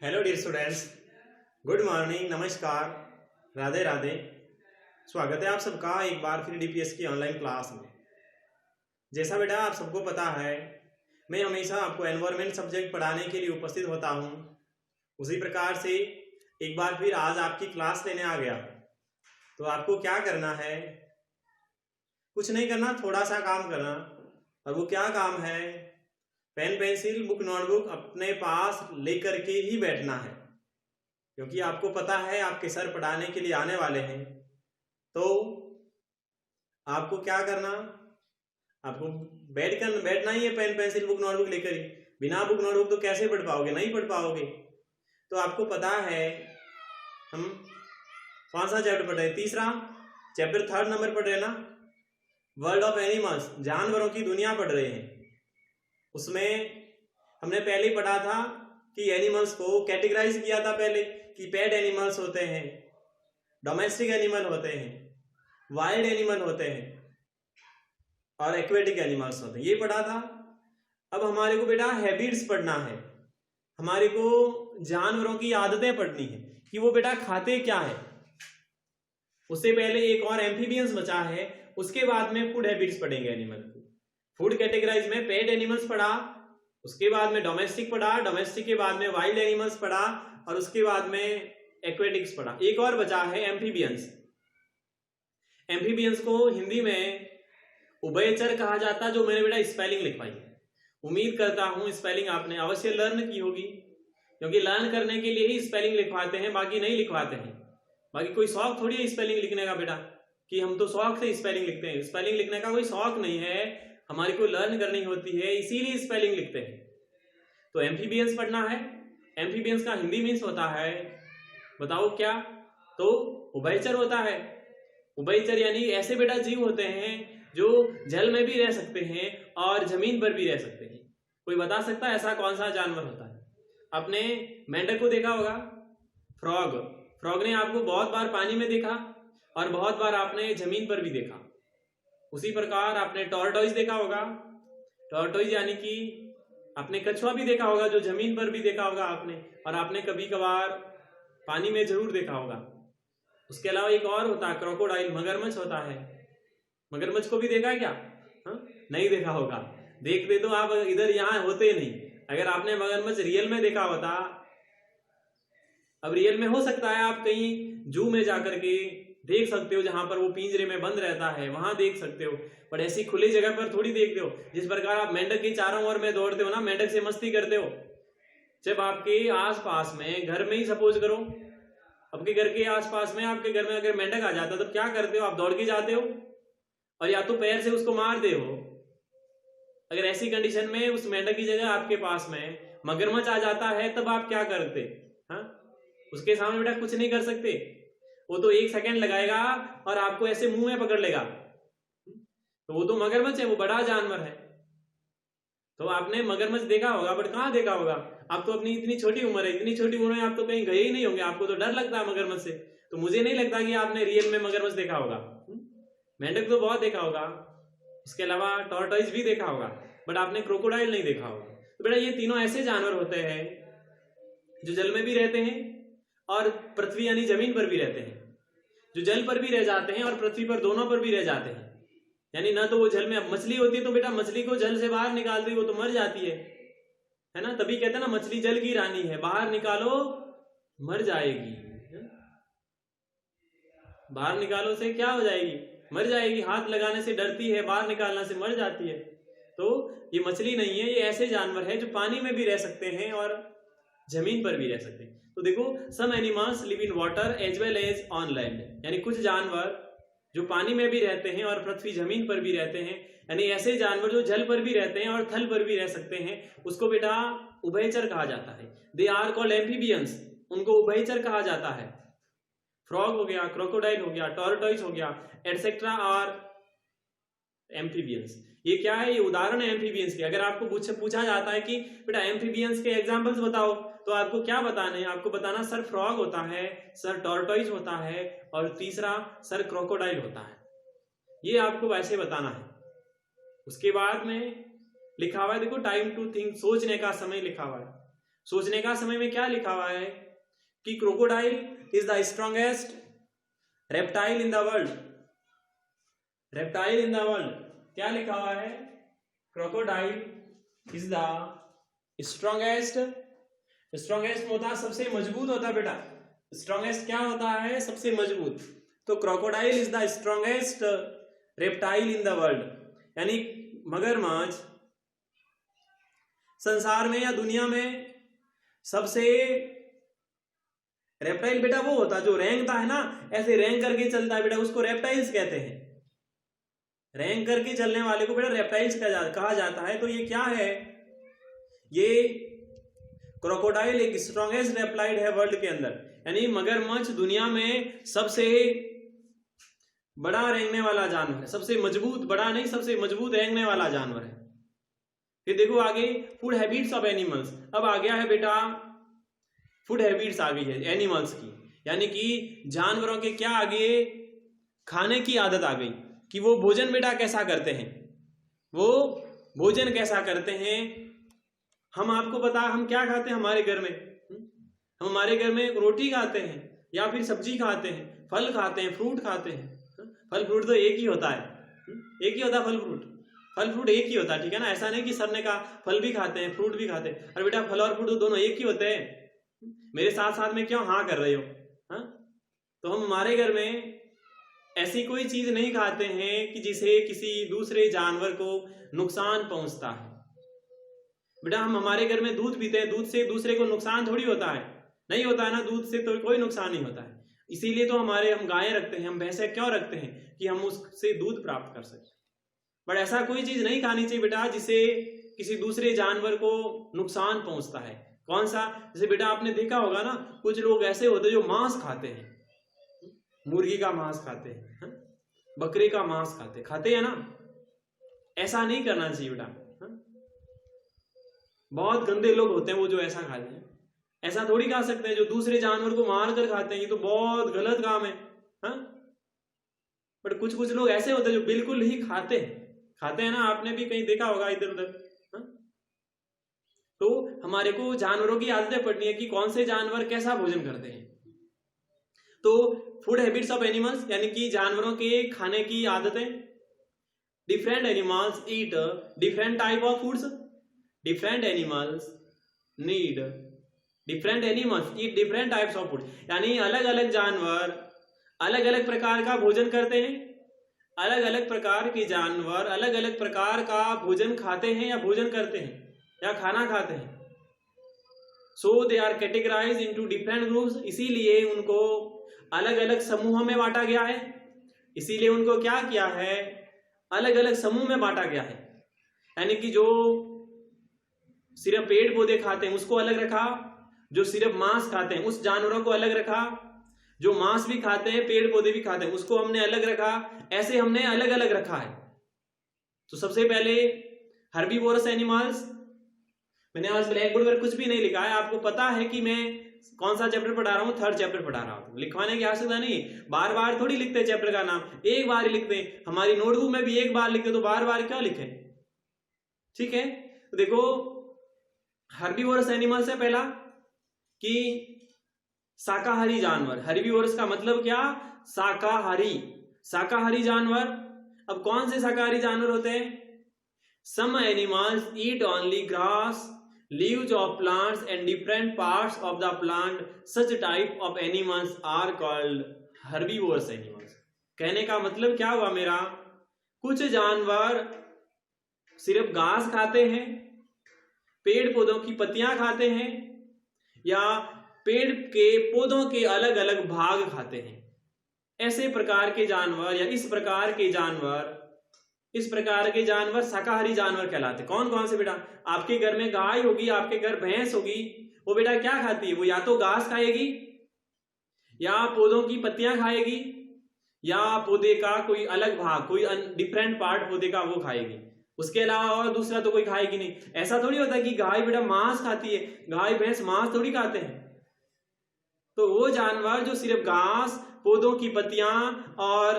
Hello dear students, good morning, नमस्कार, राधे राधे। स्वागत है आप सबका एक बार फिर डीपीएस की ऑनलाइन क्लास में। जैसा बेटा आप सबको पता है, मैं हमेशा आपको एनवायरनमेंट सब्जेक्ट पढ़ाने के लिए उपस्थित होता हूं। उसी प्रकार से एक बार फिर आज आपकी क्लास लेने आ गया। तो आपको क्या करना है? कुछ नहीं करना, थोड़ा सा काम करना। और वो क्या काम है? पेन पेंसिल बुक नोटबुक अपने पास लेकर के ही बैठना है, क्योंकि आपको पता है आपके सर पढ़ाने के लिए आने वाले हैं। तो आपको क्या करना, आपको बैठना ही है पेन पेंसिल बुक नोटबुक लेकर ही। बिना बुक नोटबुक तो कैसे पढ़ पाओगे? नहीं पढ़ पाओगे। तो आपको पता है हम कौन सा चैप्टर पढ़ रहे हैं? तीसरा चैप्टर, 3rd नंबर पढ़ रहे हैं ना, वर्ल्ड ऑफ एनिमल्स, जानवरों की दुनिया पढ़ रहे हैं। उसमें हमने पहले ही पढ़ा था कि एनिमल्स को कैटेगराइज किया था पहले कि पेट एनिमल्स होते हैं, डोमेस्टिक एनिमल होते हैं, वाइल्ड एनिमल होते हैं और एक्वेटिक एनिमल्स होते हैं। ये पढ़ा था। अब हमारे को बेटा हैबिट्स पढ़ना है, हमारे को जानवरों की आदतें पढ़नी है कि वो बेटा खाते क्या है। उससे पहले एक और एम्फीबियंस बचा है, उसके बाद में फूड हैबिट्स पढ़ेंगे एनिमल की। फूड कैटेगराइज में पेट एनिमल्स पढ़ा, उसके बाद में डोमेस्टिक पढ़ा, डोमेस्टिक के बाद में वाइल्ड एनिमल्स पढ़ा और उसके बाद में एक्वेटिक्स पढ़ा। एक और बचा है एम्फीबियंस। एम्फीबियंस को हिंदी में उभयचर कहा जाता है, जो मैंने बेटा स्पेलिंग लिखवाई है। उम्मीद करता हूं स्पेलिंग आपने अवश्य लर्न की होगी, क्योंकि लर्न करने के लिए ही स्पेलिंग लिखवाते हैं, बाकी नहीं लिखवाते हैं। बाकी कोई शौक थोड़ी है स्पेलिंग लिखने का बेटा, कि हम तो शौक से स्पेलिंग लिखते हैं। स्पेलिंग लिखने का कोई शौक नहीं है, हमारी को लर्न करनी होती है, इसीलिए स्पेलिंग लिखते हैं। तो एम्फीबियंस पढ़ना है। एम्फीबियंस का हिंदी मीन्स होता है, बताओ क्या? तो उभयचर होता है। उभयचर यानी ऐसे बेटा जीव होते हैं जो जल में भी रह सकते हैं और जमीन पर भी रह सकते हैं। कोई बता सकता है ऐसा कौन सा जानवर होता है? आपने मेंढक को देखा होगा, फ्रॉग। फ्रॉग ने आपको बहुत बार पानी में देखा और बहुत बार आपने जमीन पर भी देखा। उसी प्रकार आपने टॉर्टोइस देखा होगा। टॉर्टोइस यानी कि आपने कछुआ भी देखा होगा, जो जमीन पर भी देखा होगा आपने, और आपने कभी कभार पानी में जरूर देखा होगा। उसके अलावा एक और होता है क्रोकोडाइल, मगरमच्छ होता है। मगरमच्छ को भी देखा है क्या? नहीं देखा होगा। देखते तो आप इधर यहाँ होते नहीं। अगर आपने मगरमच्छ रियल में देखा होता, अब रियल में हो सकता है आप कहीं जू में जाकर के देख सकते हो, जहां पर वो पिंजरे में बंद रहता है, वहां देख सकते हो, पर ऐसी खुली जगह पर थोड़ी देखते हो। जिस प्रकार आप मेंढक के चारों ओर में दौड़ते हो ना, मेंढक से मस्ती करते हो। जब आपके आसपास में, घर में ही सपोज करो, आपके घर के आसपास में, आपके घर में अगर मेंढक आ जाता तब क्या करते हो? आप दौड़ के जाते हो और या तो पैर से उसको मार दे हो। अगर ऐसी कंडीशन में उस मेंढक की जगह आपके पास में मगरमच्छ आ जाता है, तब आप क्या करते? उसके सामने बेटा कुछ नहीं कर सकते। वो तो 1 सेकंड लगाएगा और आपको ऐसे मुंह में पकड़ लेगा। तो वो तो मगरमच्छ है, वो बड़ा जानवर है। तो आपने मगरमच्छ देखा होगा, बट कहां देखा होगा? आप तो अपनी इतनी छोटी उम्र है, इतनी छोटी उम्र में आप तो कहीं गए ही नहीं होंगे, आपको तो डर लगता है मगरमच्छ से। तो मुझे नहीं लगता कि आपने रियल में मगरमच्छ देखा होगा। मेंढक तो बहुत देखा होगा, उसके अलावा टॉर्टोइस भी देखा होगा, बट आपने क्रोकोडाइल नहीं देखा होगा। तो बेटा ये तीनों ऐसे जानवर होते हैं जो जल में भी रहते हैं और पृथ्वी यानी जमीन पर भी रहते हैं। जो जल पर भी रह जाते हैं और पृथ्वी पर, दोनों पर भी रह जाते हैं। यानी ना तो वो जल में, अब मछली होती है तो बेटा मछली को जल से बाहर निकाल दी, वो तो मर जाती है ना। तभी कहते हैं ना, मछली जल की रानी है, बाहर निकालो मर जाएगी। बाहर निकालो से क्या हो जाएगी? मर जाएगी। हाथ लगाने से डरती है, बाहर निकालने से मर जाती है। तो ये मछली नहीं है, ये ऐसे जानवर है जो पानी में भी रह सकते हैं और जमीन पर भी रह सकते हैं। तो देखो, some animals live in water as well as on land, यानी कुछ जानवर जो पानी में भी रहते हैं और पृथ्वी जमीन पर भी रहते हैं। यानी ऐसे जानवर जो जल पर भी रहते हैं और थल पर भी रह सकते हैं, उसको बेटा उभयचर कहा जाता है। दे आर कॉल्ड एम्फीबियंस, उनको उभयचर कहा जाता है। फ्रॉग हो गया, क्रोकोडाइल हो गया, टॉर्टोइस हो गया, एटसेट्रा आर एम्फीबियंस। ये क्या है? ये उदाहरण है एम्फीबियंस के। अगर आपको पूछा जाता है कि बेटा एम्फीबियंस के एग्जांपल्स बताओ, तो आपको क्या बताना है? आपको बताना सर फ्रॉग होता है, सर टॉर्टोइस होता है और तीसरा सर क्रोकोडाइल होता है। ये आपको वैसे बताना है। उसके बाद में लिखा हुआ है, देखो, टाइम टू थिंक, सोचने का समय लिखा हुआ है। सोचने का समय में क्या लिखा हुआ है कि crocodile is the strongest reptile in the world. Reptile in the world क्या लिखा हुआ है? Crocodile is the strongest. Strongest होता है सबसे मजबूत होता है बेटा। स्ट्रॉन्गेस्ट क्या होता है? सबसे मजबूत। तो crocodile is the strongest reptile in the world, यानी मगरमच्छ संसार में या दुनिया में सबसे। रेप्टाइल बेटा वो होता है जो रेंगता है ना, ऐसे रेंग करके चलता है बेटा, उसको रेप्टाइल्स कहते हैं। रेंग करके चलने वाले को बेटा रेप्टाइल्स कहा जाता है। तो ये क्या है? ये क्रोकोडाइल एक स्ट्रॉन्गेस्ट रेप्टाइल है वर्ल्ड के अंदर, यानी मगरमच्छ दुनिया में सबसे बड़ा रेंगने वाला जानवर है। सबसे मजबूत, बड़ा नहीं, सबसे मजबूत रेंगने वाला जानवर है। फिर देखो आगे फूड हैबिट्स ऑफ एनिमल्स। अब आ गया है बेटा फूड हैबिट्स आ गई है एनिमल्स की, यानी कि जानवरों के क्या आ गए? खाने की आदत आ गई कि वो भोजन बेटा कैसा करते हैं, वो भोजन कैसा करते हैं। हम आपको पता हम क्या खाते हैं हमारे घर में? हम हमारे घर में रोटी खाते हैं या फिर सब्जी खाते हैं, फल खाते हैं, फ्रूट खाते हैं। फल फ्रूट तो एक ही होता है, एक ही होता है फल फ्रूट। फल फ्रूट एक ही होता है, ठीक है ना। ऐसा नहीं कि सर ने कहा फल भी खाते हैं फ्रूट भी खाते हैं। अरे बेटा फल और फ्रूट तो दोनों एक ही होते हैं। मेरे साथ साथ में क्यों हाँ कर रहे हो? हाँ, तो हम हमारे घर में ऐसी कोई चीज नहीं खाते हैं कि जिसे किसी दूसरे जानवर को नुकसान पहुंचता है। बेटा हम हमारे घर में दूध पीते हैं, दूध से दूसरे को नुकसान थोड़ी होता है, नहीं होता है ना, दूध से तो कोई नुकसान नहीं होता है। इसीलिए तो हम गायें रखते हैं, हम भैंसें क्यों रखते हैं? कि हम उससे दूध प्राप्त कर सकें। बट ऐसा कोई चीज नहीं खानी चाहिए बेटा जिसे किसी दूसरे जानवर को नुकसान पहुंचता है। कौन सा? जैसे बेटा आपने देखा होगा ना, कुछ लोग ऐसे होते हैं जो मांस खाते हैं, मुर्गी का मांस खाते हैं, बकरे का मांस खाते हैं ना। ऐसा नहीं करना चाहिए बेटा। बहुत गंदे लोग होते हैं वो जो ऐसा खाते हैं। ऐसा थोड़ी खा सकते हैं जो दूसरे जानवर को मार कर खाते हैं, ये तो बहुत गलत काम है। बट कुछ कुछ लोग ऐसे होते हैं जो बिल्कुल ही खाते हैं ना, आपने भी कहीं देखा होगा इधर उधर। तो हमारे को जानवरों की आदतें पढ़नी है कि कौन से जानवर कैसा भोजन करते हैं। तो फूड हैबिट्स ऑफ एनिमल्स, यानी कि जानवरों के खाने की आदतें। Different animals eat different type of foods. Different animals eat different types of food, यानी अलग अलग जानवर अलग अलग प्रकार का भोजन करते हैं। अलग अलग प्रकार के जानवर अलग अलग प्रकार का भोजन खाते हैं या भोजन करते हैं या खाना खाते हैं। So they are categorised into different groups, इसीलिए उनको अलग अलग समूहों में बांटा गया है। इसीलिए उनको क्या किया है? अलग अलग समूह में बांटा गया है। यानी कि जो सिर्फ पेड़ पौधे खाते हैं उसको अलग रखा, जो सिर्फ मांस खाते हैं उस जानवरों को अलग रखा, जो मांस भी खाते हैं पेड़ पौधे भी खाते हैं उसको हमने अलग रखा। ऐसे हमने अलग अलग रखा है। तो सबसे पहले हर्बीवोरस एनिमल्स। मैंने आज ब्लैक बोर्ड पर कुछ भी नहीं लिखा है, आपको पता है कि मैं कौन सा चैप्टर पढ़ा रहा हूं, थर्ड चैप्टर पढ़ा रहा हूं। लिखवाने की आवश्यकता नहीं, बार बार थोड़ी लिखते चैप्टर का नाम, एक बार ही लिखते। हमारी नोटबुक में भी एक बार लिखते, तो बार बार क्या लिखे? ठीक है, तो देखो हर्बीवोरस एनिमल्स है पहला कि शाकाहारी जानवर। हर्बीवोरस का मतलब क्या? शाकाहारी जानवर। अब कौन से शाकाहारी जानवर होते हैं? Some animals eat only grass, leaves of plants and different parts of the plant. Such type of animals are called herbivorous animals. कहने का मतलब क्या हुआ मेरा? कुछ जानवर सिर्फ घास खाते हैं, पेड़ पौधों की पत्तियां खाते हैं, या पेड़ के पौधों के अलग अलग भाग खाते हैं। ऐसे प्रकार के जानवर या इस प्रकार के जानवर शाकाहारी जानवर कहलाते। कौन कौन से बेटा? आपके घर में गाय होगी, आपके घर भैंस होगी, वो बेटा क्या खाती है? वो या तो घास खाएगी, या पौधों की पत्तियां खाएगी, या पौधे का कोई अलग भाग, कोई डिफरेंट पार्ट पौधे का वो खाएगी। उसके अलावा और दूसरा तो कोई खाएगी नहीं। ऐसा थोड़ी होता है कि गाय बेटा मांस खाती है, गाय भैंस मांस थोड़ी खाते हैं। तो वो जानवर जो सिर्फ घास, पौधों की पत्तियां और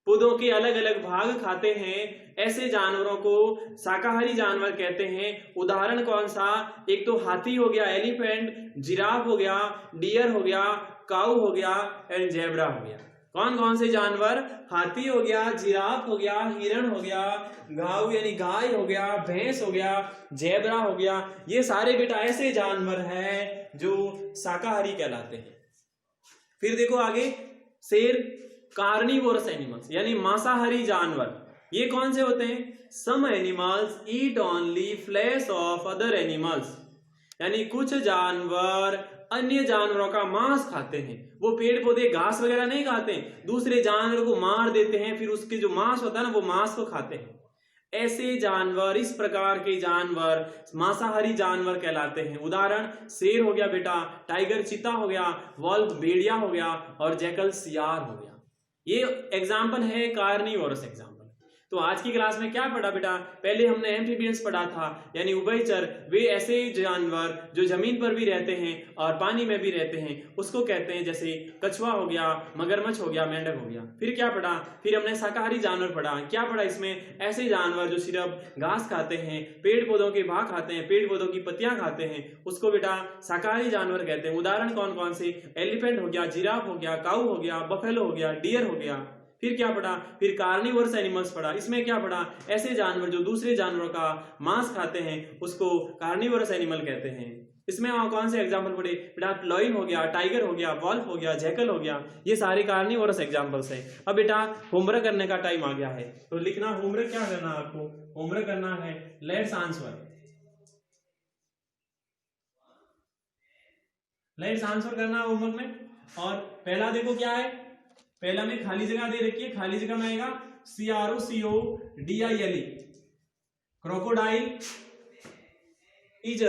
पौधों के अलग अलग भाग खाते हैं, ऐसे जानवरों को शाकाहारी जानवर कहते हैं। उदाहरण कौन सा? एक तो हाथी हो गया, एलिफेंट, जिराफ हो गया, डियर हो गया, काऊ हो गया एंड जेब्रा हो गया। कौन कौन से जानवर? हाथी हो गया, जिराफ हो गया, हिरण हो गया, गाय यानी गाय हो गया, भैंस हो गया, जेब्रा हो गया। ये सारे बेटा ऐसे जानवर हैं जो शाकाहारी कहलाते हैं। फिर देखो आगे, शेर कार्निवोरस एनिमल्स यानी मांसाहारी जानवर। ये कौन से होते हैं? Some animals eat only flesh of other animals, यानी कुछ जानवर अन्य जानवरों का मांस खाते हैं। वो पेड़ पौधे घास वगैरह नहीं खाते, दूसरे जानवर को मार देते हैं, फिर उसके जो मांस होता है ना वो मांस को खाते हैं। ऐसे जानवर, इस प्रकार के जानवर मांसाहारी जानवर कहलाते हैं। उदाहरण, शेर हो गया बेटा, टाइगर चीता हो गया, वॉल्फ भेड़िया हो गया और जैकल सियार हो गया। ये एग्जाम्पल है कार्निवोरस एग्जाम्पल। तो आज की क्लास में क्या पढ़ा बेटा? पहले हमने एम्फीबियंस पढ़ा था, यानी उभयचर, वे ऐसे जानवर जो जमीन पर भी रहते हैं और पानी में भी रहते हैं, उसको कहते हैं। जैसे कछुआ हो गया, मगरमच्छ हो गया, मेंढक हो गया। फिर क्या पढ़ा? फिर हमने शाकाहारी जानवर पढ़ा। क्या पढ़ा इसमें? ऐसे जानवर जो सिर्फ घास खाते हैं, पेड़ पौधों के भाग खाते हैं, पेड़ पौधों की पत्तियां खाते हैं, उसको बेटा शाकाहारी जानवर कहते हैं। उदाहरण कौन कौन से? एलिफेंट हो गया, जिराफ हो गया, काऊ हो गया, बफेलो हो गया, डियर हो गया। फिर क्या पढ़ा? फिर कार्निवोरस एनिमल्स पढ़ा। इसमें क्या पढ़ा? ऐसे जानवर जो दूसरे जानवरों का मांस खाते हैं उसको कार्निवोरस एनिमल कहते हैं। इसमें कौन से एग्जाम्पल पढ़े बेटा? लॉयन हो गया, टाइगर हो गया, वॉल्फ हो गया, जैकल हो गया। ये सारे कार्निवोरस एग्जाम्पल्स हैं। अब बेटा होमवर्क करने का टाइम आ गया है, तो लिखना होमवर्क। क्या करना है आपको? होमवर्क करना है लेट्स आंसर। लेट्स आंसर करना है होमवर्क में। और पहला देखो क्या है, पहला में खाली जगह दे रखी है। खाली जगह में आएगा CROCODILE, crocodile is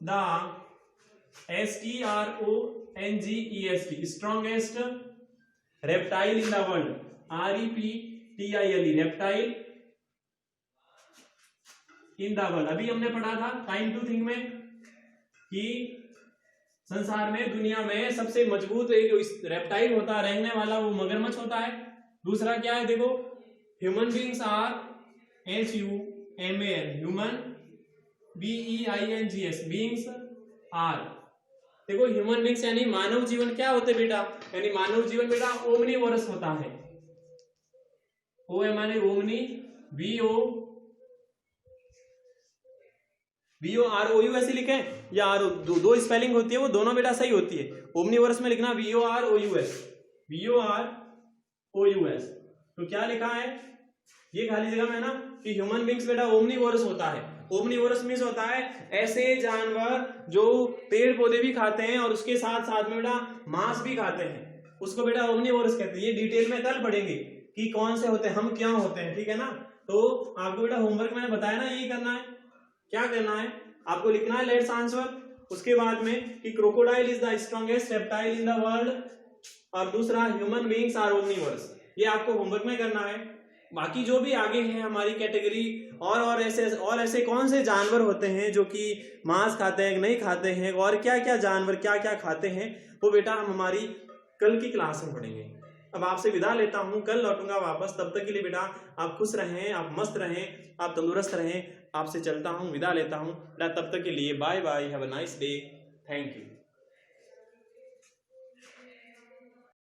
the STRONGEST strongest reptile in the world. REPTILE reptile in the world. अभी हमने पढ़ा था टाइम टू थिंक में कि संसार में, दुनिया में सबसे मजबूत एक रेप्टाइल होता है रेंगने वाला, वो मगरमच्छ होता है। दूसरा क्या है देखो, human beings are HUMAN, human, BEINGS, beings are. देखो ह्यूमन बींग्स यानी मानव जीवन क्या होते बेटा? यानी मानव जीवन बेटा ओमनीवोरस होता है। OM यानी ओमनी, VOROU ऐसे लिखे या दो स्पेलिंग होती है, वो दोनों बेटा सही होती है। ओमनीवोरस में लिखना VOROUS। तो क्या लिखा है ये खाली जगह में है ना कि ह्यूमन बींग्स बेटा ओमनीवोरस होता है। ओमनीवोरस मींस होता है ऐसे जानवर जो पेड़ पौधे भी खाते हैं और उसके साथ साथ में बेटा मांस भी खाते हैं, उसको बेटा ओमनीवोरस कहते हैं। ये डिटेल में कल पढ़ेंगे कि कौन से होते हैं, हम क्या होते हैं, ठीक है ना। तो आपको बेटा होमवर्क मैंने बताया ना, यही करना है। क्या करना है आपको? लिखना है लेट्स आंसर, उसके बाद में कि crocodile is the strongest reptile in the world, और दूसरा ह्यूमन बीइंग्स आर ओमनीवोरस। ये आपको होमवर्क में करना है। बाकी जो भी आगे है हमारी कैटेगरी और ऐसे कौन से जानवर होते हैं जो कि मांस खाते हैं, नहीं खाते हैं, और क्या क्या जानवर क्या क्या खाते हैं, वो बेटा हम हमारी कल की क्लास में पढ़ेंगे। अब आपसे विदा लेता हूं, कल लौटूंगा वापस। तब तक के लिए बेटा आप खुश रहें, आप मस्त रहें, आप तंदुरुस्त रहें। आपसे चलता हूं, विदा लेता हूं बेटा। तब तक के लिए bye bye, have a nice day, thank you.